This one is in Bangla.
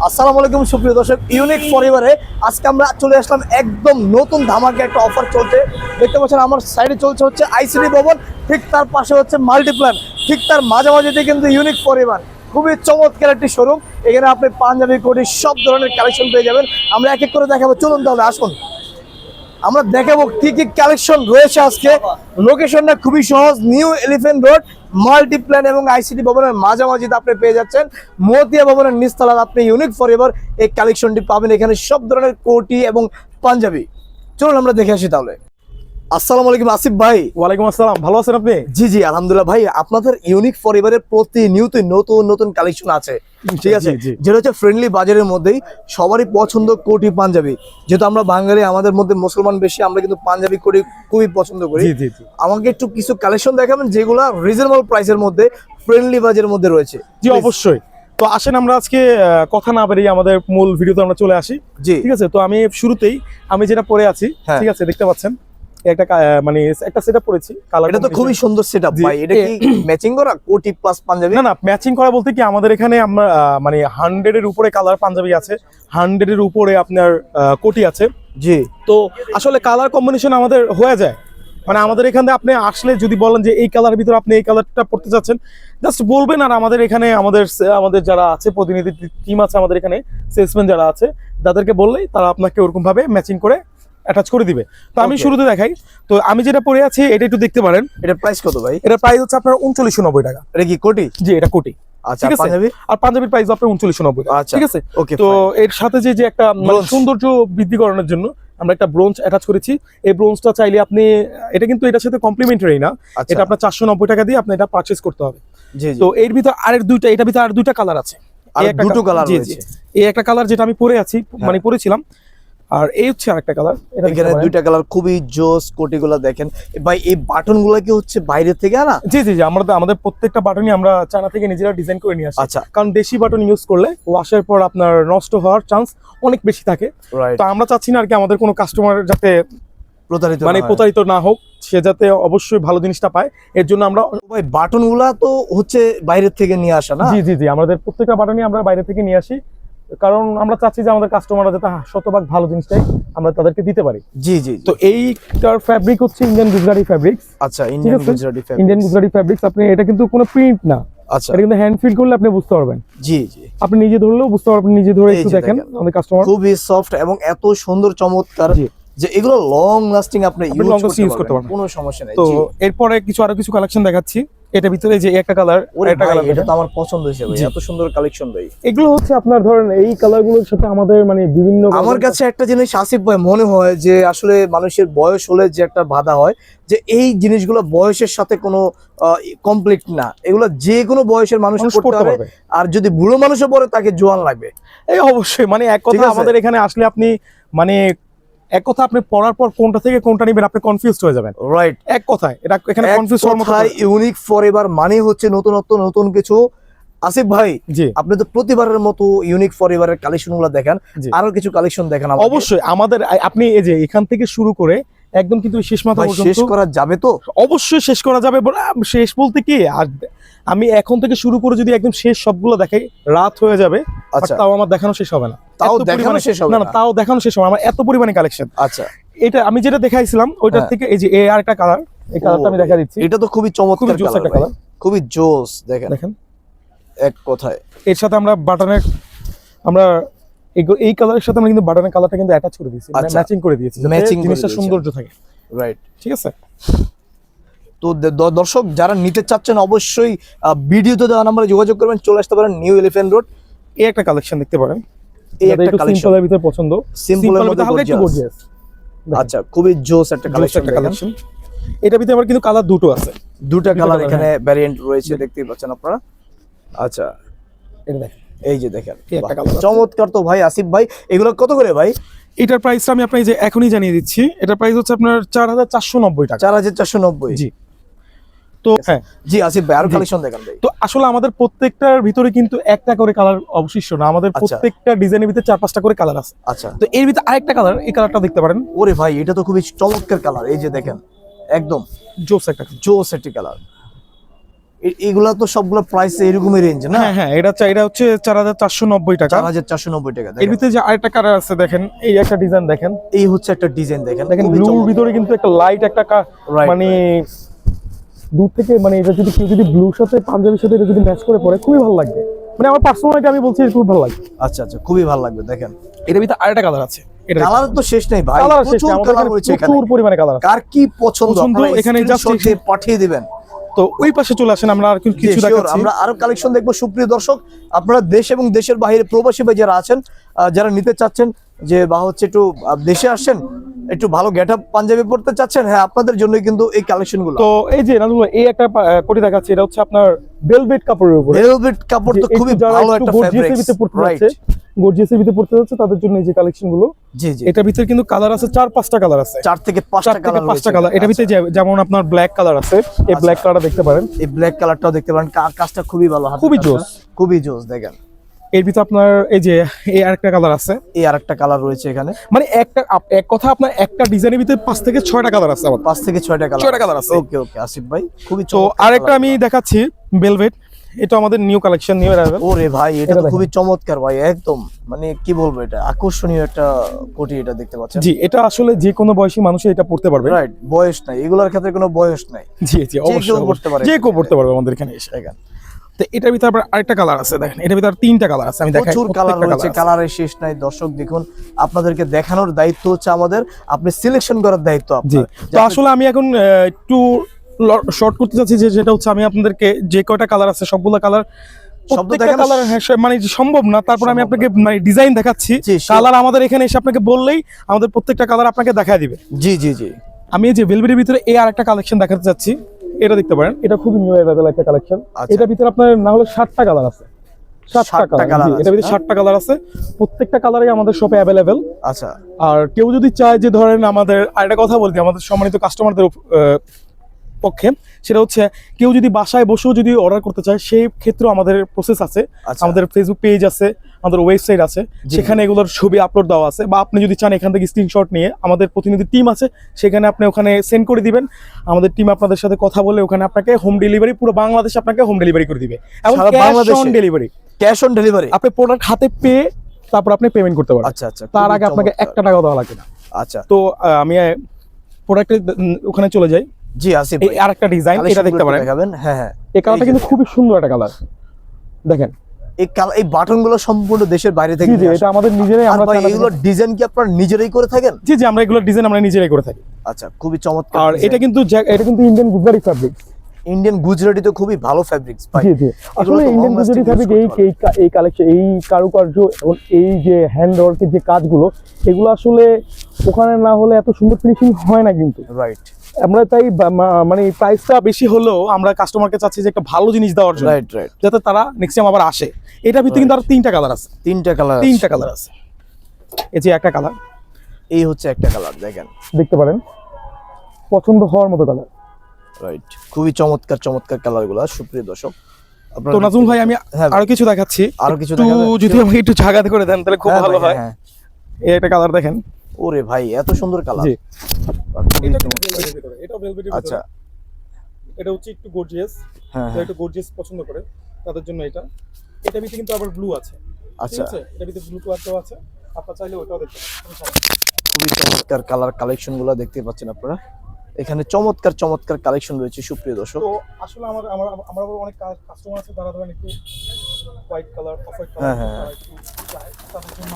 আসসালামু আলাইকুম সুপ্রিয় দর্শক, ইউনিক ফরএভারে আজকে আমরা চলে আসলাম একদম নতুন ধামাকা একটা অফার চলছে। দেখতে পাচ্ছেন আমার সাইডে চলছে হচ্ছে আইসিডি ভবন, ঠিক তার পাশে হচ্ছে মাল্টিপ্ল্যান, ঠিক তার মাঝামাঝিতে কিন্তু ইউনিক ফরএভার। খুবই চমৎকার একটি শোরুম, এখানে আপনি পাঞ্জাবি কোটি সব ধরনের কালেকশন পেয়ে যাবেন। আমরা এক এক করে দেখাবো, চলুন তাহলে আসুন আমরা দেখাবো কি কি কালেকশন রয়েছে আজকে। লোকেশনটা খুবই সহজ, নিউ এলিফ্যান্ট রোড, মাল্টিপ্ল্যান এবং আইসিডি ভবনের মাঝামাঝিতে আপনি পেয়ে যাচ্ছেন। মতিয়া ভবনের নিচতলায় আপনি ইউনিক ফরএভার এই কালেকশনটি পাবেন। এখানে সব ধরনের কোটি এবং পাঞ্জাবি। চলুন আমরা দেখে আসি তাহলে। আসসালামু আলাইকুম আসিফ ভাই। ওয়ালাইকুম আসসালাম, ভালো আছেন আপনি? জি জি আলহামদুলিল্লাহ ভাই, আপনাদের ইউনিক ফরএভারের প্রতিনিয়তই নতুন নতুন কালেকশন আছে, ঠিক আছে, যেটা হচ্ছে ফ্রেন্ডলি বাজারের মধ্যেই সবারই পছন্দ কোটি পাঞ্জাবি। যেহেতু আমরা বাঙালি, আমাদের মধ্যে মুসলমান বেশি, আমরা কিন্তু পাঞ্জাবি কোটি খুবই পছন্দ করি। আমাকে একটু কিছু কালেকশন দেখাবেন যেগুলো রিজনেবল প্রাইসের মধ্যে ফ্রেন্ডলি বাজারের মধ্যে রয়েছে। জি অবশ্যই। তো আসেন আমরা আজকে কথা না বেরিয়ে আমাদের মূল ভিডিওতে আমরা চলে আসি। জি ঠিক আছে, তো আমি শুরুতেই আমি যেটা পরে আছি, ঠিক আছে, দেখতে পাচ্ছেন একটা মানে একটা সেটআপ পরেছি কালার। এটা তো খুবই সুন্দর সেটআপ ভাই। এটা কি ম্যাচিং করা কোটি প্লাস পাঞ্জাবি? না না, ম্যাচিং করা বলতে কি আমাদের এখানে আমরা মানে 100 এর উপরে কালার পাঞ্জাবি আছে, 100 এর উপরে আপনার কোটি আছে। জি, তো আসলে কালার কম্বিনেশন আমাদের হয়ে যায়। মানে আমাদের এখানে আপনি আসলে যদি বলেন যে এই কালারের ভিতরে আপনি এই কালারটা পড়তে চাচ্ছেন, জাস্ট বলবেন। আর আমাদের এখানে আমাদের যারা আছে প্রতিনিধি টিম আছে, আমাদের এখানে সেলসম্যান যারা আছে, তাদেরকে বললেই তারা আপনাকে ওরকম ভাবে ম্যাচিং করে অ্যাটাচ করে দিবে। তো আমি শুরুতে দেখাই। তো আমি যেটা পরে আছি এটা একটু দেখতে পারেন। এটা প্রাইস কত ভাই? এটা প্রাইস হচ্ছে আপনার 3990 টাকা। এটা কি কোটি? জি এটা কোটি। আচ্ছা, পাঞ্জাবি? আর পাঞ্জাবির প্রাইস আপনার 3990 টাকা। ঠিক আছে, ওকে। তো এর সাথে যে একটা সৌন্দর্য বৃদ্ধি করানোর জন্য আমরা একটা ব্রোঞ্জ অ্যাটাচ করেছি। এই ব্রোঞ্জটা চাইলে আপনি, এটা কিন্তু এটার সাথে কমপ্লিমেন্টারি না, এটা আপনার 490 টাকা দিয়ে আপনি এটা পারচেজ করতে হবে। তো এর ভিতর আরেক দুইটা, এটার ভিতর আর দুইটা কালার আছে। আর দুটো কালার রয়েছে। এই একটা কালার যেটা আমি পরে আছি, মানে পরেছিলাম, আর এই হচ্ছে আরেকটা কালার। এখানে দুইটা কালার খুবই জোস। কোটিগুলো দেখেন ভাই, এই বাটনগুলো কি হচ্ছে বাইরে থেকে আনা? জি জি জি, আমাদের প্রত্যেকটা বাটনই আমরা চায়না থেকে নিজেরা ডিজাইন করে নিয়ে আসি। আচ্ছা, কারণ দেশি বাটন ইউজ করলে ওয়াশের পর আপনার নষ্ট হওয়ার চান্স অনেক বেশি থাকে। তো আমরা চাচ্ছি না আর কি আমাদের কোনো কাস্টমার যাতে প্রতারিত না হোক, সে যাতে অবশ্যই ভালো জিনিসটা পায়। এর জন্য আমরা ভাই বাটনগুলা তো হচ্ছে বাইরে থেকে নিয়ে আসা না? জি জি জি, আমাদের প্রত্যেকটা বাটনই আমরা বাইরে থেকে নিয়ে আসি, কারণ আমরা চাচ্ছি যে আমাদের কাস্টমাররা যাতে শতভাগ ভালো জিনিসটাই আমরা তাদেরকে দিতে পারি। জি জি। তো এইটার ফ্যাব্রিক হচ্ছে ইন্ডিয়ান গুজরাটি ফ্যাব্রিক্স। আচ্ছা, ইন্ডিয়ান গুজরাটি ফ্যাব্রিক্স। আপনি এটা কিন্তু কোনো প্রিন্ট না, আচ্ছা, এটা কিন্তু হ্যান্ড ফিল করলে আপনি বুঝতে পারবেন। জি জি, আপনি নিজে ধরলেও বুঝতে পারবেন। নিজে ধরে একটু দেখেন আমাদের কাস্টমার খুবই সফট এবং এত সুন্দর চমৎকার যে এগুলো লং লাস্টিং আপনি ইউজ করতে পারবেন, কোনো সমস্যা নেই। তো এরপরে আরো কিছু কালেকশন দেখাচ্ছি। এটা ভিতরে যে একটা কালার, এটা তো আমার পছন্দ হয়েছে ভাই, এত সুন্দর কালেকশন ভাই। এগুলো হচ্ছে আপনার ধরেন এই কালারগুলোর সাথে আমাদের মানে বিভিন্ন, আমার কাছে একটা জিনিস আসিফ ভাই মনে হয় যে আসলে মানুষের বয়স হলে যে একটা বাধা হয়, যে এই জিনিসগুলো বয়সের সাথে কোনো কমপ্লিট না, এগুলো যে কোনো বয়সের মানুষ করতে পারবে। আর যদি বুড়ো মানুষও পরে তাকে জোয়ান লাগবে। এই অবশ্যই, মানে এক কথা আমাদের এখানে আসলে আপনি মানে এক কথা আপনি পড়ার পর কোনটা থেকে কোনটা নেবেন আপনি কনফিউজড হয়ে যাবেন। রাইট, এক কথায় এটা এখানে কনফিউজ হওয়ার মতো। ইউনিক ফরএভার মানে হচ্ছে নতুনত্ব, নতুন কিছু। আসিফ ভাই, জি আপনি তো প্রতিবারের মতো ইউনিক ফরএভারের কালেকশনগুলো দেখান, আরো কিছু কালেকশন দেখান অবশ্যই। আমাদের আপনি এই যে এখান থেকে শুরু করে একদম কিন্তু শেষ মাথা পর্যন্ত শেষ করা যাবে তো? অবশ্যই শেষ করা যাবে। শেষ বলতে কি, আর আমি এখন থেকে শুরু করে যদি একদম শেষ সবগুলো দেখাই রাত হয়ে যাবে। আচ্ছা, তাও আমার দেখানো শেষ হবে না। তাও দেখানো শেষ হবে না? তাও দেখানো শেষ হবে। আমার এত পরিমাণে কালেকশন। আচ্ছা, এটা আমি যেটা দেখাইছিলাম ওইটার থেকে এই যে আরেকটা কালার, এই কালারটা আমি দেখা দিচ্ছি। এটা তো খুবই চমৎকার কালার, খুবই জোস। দেখেন এক কথায় এর সাথে আমরা বাটনের এই কালারের সাথে আমরা কিন্তু বাটনের কালারটা কিন্তু অ্যাটাচ করে দিয়েছি, মানে ম্যাচিং করে দিয়েছি, ম্যাচিং জিনিসটা সৌন্দর্য থাকে। রাইট, ঠিক আছে। তো দর্শক যারা নিতে চাচ্ছেন অবশ্যই ভিডিওতে দেওয়া নম্বরে যোগাযোগ করবেন, চলে আসতে পারেন নিউ এলিফ্যান্ট রোড। এই একটা কালেকশন দেখতে পারেন, এই একটা কালেকশন সিম্পলের ভিতর পছন্দ, সিম্পলের মধ্যে হালকা একটু গর্জিয়াস। আচ্ছা, খুবই জোস একটা কালেকশন। এটা ভিতরে আবার কিন্তু কালার দুটো আছে, দুটো কালার এখানে ভ্যারিয়েন্ট রয়েছে, দেখতেই পাচ্ছেন আপনারা। আচ্ছা, এটা দেখেন, এই যে দেখেন চমৎকার তো ভাই। আসিফ ভাই, এগুলো কত করে ভাই? এটার প্রাইসটা আমি আপনাকে যে এখনই জানিয়ে দিচ্ছি। এটার প্রাইস হচ্ছে আপনার 4490 টাকা। 4490? জি। তো হ্যাঁ জি আসিফ ভাই, আরো কালেকশন দেখান ভাই। তো আসলে আমাদের প্রত্যেকটার ভিতরে কিন্তু একটা করে কালার অবশিষ্ট না, আমাদের প্রত্যেকটা ডিজাইনের ভিতরে 4-5টা করে কালার আছে। আচ্ছা, তো এর ভিতরে আরেকটা কালার, এই কালারটা দেখতে পারেন। ওরে ভাই, এটা তো খুবই চমৎকার কালার। এই যে দেখেন, একদম জোস একটা জোস একটি কালার। এগুলা তো সবগুলো প্রাইস এরকমই রেঞ্জ না? হ্যাঁ, এটা হচ্ছে 4490 টাকা। 4490 টাকা। এর ভিতরে যে আরেকটা কালার আছে দেখেন, এই একটা ডিজাইন দেখেন, এই হচ্ছে একটা ডিজাইন দেখেন, খুবই ব্লুর চমৎকার। ভিতরে কিন্তু একটা লাইট একটা Right, মানে দূর থেকে মানে এটা যদি কেউ যদি ব্লুর সাথে পাঞ্জাবির সাথে এটা যদি ম্যাচ করে পরে খুবই ভালো লাগবে, মানে আমার পার্সোনালি আমি বলছি এটা খুব ভালো লাগবে। আচ্ছা আচ্ছা, খুবই ভালো লাগবে। দেখেন এর ভিতরে আরেকটা কালার আছে, এটা কালার তো শেষ নাই ভাই, কালার শেষ প্রচুর আমাদের কালার এখানে রয়েছে এখানে। প্রচুর পরিমাণে কালার আছে। কার কি পছন্দ আপনারা এখানে এখানে just জাস্ট পাঠিয়ে দিবেন। তো ওই পাশে চলে আসেন, আমরা আর কিছু জি, sure, দেখাচ্ছি। আমরা আরো কালেকশন দেখবো। সুপ্রিয় দর্শক, আপনারা দেশ এবং দেশের বাইরে প্রবাসী ভাই যারা আছেন, যারা নিতে চাচ্ছেন যে বা হচ্ছে একটু দেশে আসছেন, একটু ভালো গেটআপ পাঞ্জাবি পড়তে চাচ্ছেন, হ্যাঁ আপনাদের জন্য কিন্তু এই কালেকশনগুলো। তো এই যে নাজমুল ভাই, এই একটা কোটি দেখাচ্ছে, এটা হচ্ছে আপনার ভেলভেট কাপড়ের উপরে। ভেলভেট কাপড় তো খুবই ভালো একটা ফেব্রিক, রাইট? গর্জিয়াসের ভিতরে পড়তে যাচ্ছে তাদের জন্য এই যে কালেকশন গুলো। জি জি, এটার ভিতরে কিন্তু কালার আছে 4-5টা কালার আছে, 4 থেকে 5টা কালার, 5টা কালার। এটার ভিতরে যেমন আপনার ব্ল্যাক কালার আছে, এই ব্ল্যাক কালারটা দেখতে পারেন, এই ব্ল্যাক কালারটাও দেখতে পারেন, কাজটা খুবই ভালো, খুবই জোস, খুবই জোস। দেখেন এর ভিতরে আপনার এই যে এই আরেকটা কালার আছে, এই আরেকটা কালার রয়েছে এখানে, মানে এক কথা আপনার একটা ডিজাইনের ভিতরে 5 থেকে 6টা কালার আছে, আমার 5 থেকে 6টা কালার, 6টা কালার আছে। ওকে ওকে আসিফ ভাই, খুবই তো চমৎকার। আরেকটা আমি দেখাচ্ছি ভেলভেট, এটা আমাদের নিউ কালেকশন, নিউ অ্যারাইভাল। ওরে ভাই, এটা এটা তো দেখেন। খুবই চমৎকার ভাই, একদম মানে কি বলবো, এটা আকর্ষণীয় একটা কোটি, এটা দেখতে পাচ্ছেন। জি, এটা আসলে যে কোনো বয়সী মানুষ এটা পড়তে পারবে, রাইট, বয়স নাই এগুলোর ক্ষেত্রে, কোনো বয়স নাই, জি জি, অবশ্যই কেউ পড়তে পারে, যে কেউ পড়তে পারবে আমাদের এখানে এসে। দেখেন তো এটার ভিতরে আবার আরেকটা কালার আছে, দেখেন এটার ভিতরে 3টা কালার আছে, আমি দেখাই। প্রচুর কালার রয়েছে, কালারের শেষ নাই। দর্শক দেখুন, আপনাদেরকে দেখানোর দায়িত্ব হচ্ছে আমাদের, আপনি সিলেকশন করার দায়িত্ব জি। আপনার। তো আসলে আমি এখন একটু শর্ট করতে চাচ্ছি, যেটা হচ্ছে আমি আপনাদেরকে যে কয়টা কালার আছে সবগুলো কালার প্রত্যেকটা দেখানো কালার মানে সম্ভব না, তারপর আমি আপনাকে মানে ডিজাইন দেখাচ্ছি। জি, sure. কালার আমাদের এখানে এসে আপনাকে বললেই আমাদের প্রত্যেকটা কালার আপনাকে দেখায় দিবে। জি জি জি, আমি এই যে ভেলভেটের ভিতরে এই আরেকটা কালেকশন দেখাতে চাচ্ছি, এটা দেখতে পারেন, এটা খুবই নিউ অ্যাভেলেবল একটা কালেকশন। আচ্ছা। এটার ভিতরে আপনার না হলে 7টা কালার আছে, 7টা কালার, এটার ভিতরে 7টা কালার আছে, প্রত্যেকটা কালারই আমাদের শপে অ্যাভেলেবেল। আচ্ছা, আর কেউ যদি চায় যে ধরেন আমাদের আরেকটা কথা বলতে, আমাদের সম্মানিত কাস্টমারদের পক্ষে, সেটা হচ্ছে কেউ যদি বাসায় বসেও যদি অর্ডার করতে চায়, সেই ক্ষেত্রেও আমাদের প্রসেস আছে। আচ্ছা। আমাদের ফেসবুক পেজ আছে, আমাদের ওয়েবসাইট আছে, সেখানে এগুলোর ছবি আপলোড দেওয়া আছে, বা আপনি যদি চান এখান থেকে স্ক্রিনশট নিয়ে, আমাদের প্রতিনিধি টিম আছে, সেখানে আপনি ওখানে সেন্ড করে দিবেন, আমাদের টিম আপনাদের সাথে কথা বলে ওখানে আপনাকে হোম ডেলিভারি, পুরো বাংলাদেশে আপনাকে হোম ডেলিভারি করে দিবে, এবং সারা বাংলাদেশে? Cash on delivery, cash on delivery, আপনি প্রোডাক্ট হাতে পেয়ে তারপর আপনি পেমেন্ট করতে পারবেন। আচ্ছা আচ্ছা, তার আগে আপনাকে 1 টাকা দেওয়া লাগবে না। আচ্ছা, তো আমি প্রোডাক্টের ওখানে চলে যাই। জি আসিফ এই আরেকটা ডিজাইন, এটা দেখতে পারেন, দেখাবেন। হ্যাঁ হ্যাঁ, এই কালারটা কিন্তু খুবই সুন্দর একটা কালার, দেখেন এই বাটনগুলো সম্পূর্ণ দেশের বাইরে থেকে জি জি, নিয়ে এটা আসা। আমাদের নিজেরাই আর আমরা ভাই, এগুলো ডিজাইন কি আপনারা নিজেরাই করে থাকেন? জি জি, আমরা এগুলো ডিজাইন আমরা নিজেরাই করে থাকি। আচ্ছা, খুবই চমৎকার। আর এটা কিন্তু Indian Gujarati fabric, Indian Gujarati তো খুবই ভালো ফ্যাব্রিক্স ভাই। জি জি, আসলে ইন্ডিয়ান গুজরাটি ফ্যাব্রিক এই কালেকশন, এই কারুকার্য এবং এই যে হ্যান্ড ওয়ার্কের যে কাজগুলো, এগুলো আসলে ওখানে না হলে এত সুন্দর ফিনিশিং হয় না কিন্তু। রাইট, আমরা তাই মানে প্রাইসটা বেশি হলেও আমরা কাস্টমারকে চাচ্ছি যে একটা ভালো জিনিস দেওয়ার জন্য, রাইট রাইট, যাতে তারা নেক্সট টাইম আবার আসে। এটার ভিতরে কিন্তু আরো 3টা কালার আছে, 3টা কালার, 3টা কালার আছে। এই যে একটা কালার, এই হচ্ছে একটা কালার, দেখেন দেখতে পারেন, পছন্দ হওয়ার মতো কালার। রাইট, খুবই চমৎকার চমৎকার কালারগুলো। সুপ্রিয় দর্শক, তো নাজমুল ভাই, আমি আরো কিছু দেখাচ্ছি, আরো কিছু একটু যদি আমাকে একটু জায়গা করে দেন তাহলে খুব ভালো হয়। এই একটা কালার দেখেন, ওরে ভাই, এত সুন্দর কালার। জি, খুবই চমৎকার। এটা ভেলভেটের ভিতরে, আচ্ছা, এটা হচ্ছে একটু গর্জিয়াস, হ্যাঁ তো একটু গর্জিয়াস পছন্দ করে তাদের জন্য এটা। এটা ভিতরে কিন্তু আবার ব্লু আছে, ঠিক আচ্ছা, আছে, এটা ভিতরে ব্লু কালারটাও আছে, আপনারা চাইলে ওটাও দেখতে পারেন। খুবই চমৎকার কালার কালেকশন গুলো দেখতে পাচ্ছেন আপনারা। এখানে চমৎকার চমৎকার কালেকশন রয়েছে সুপ্রিয় দর্শক। তো আসলে আমার অনেক কাস্টমার আছে, তারা ধরেন একটু হোয়াইট কালার, অফ হোয়াইট হ্যাঁ, কালার, হ্যাঁ। একটু চায়, তাদের জন্য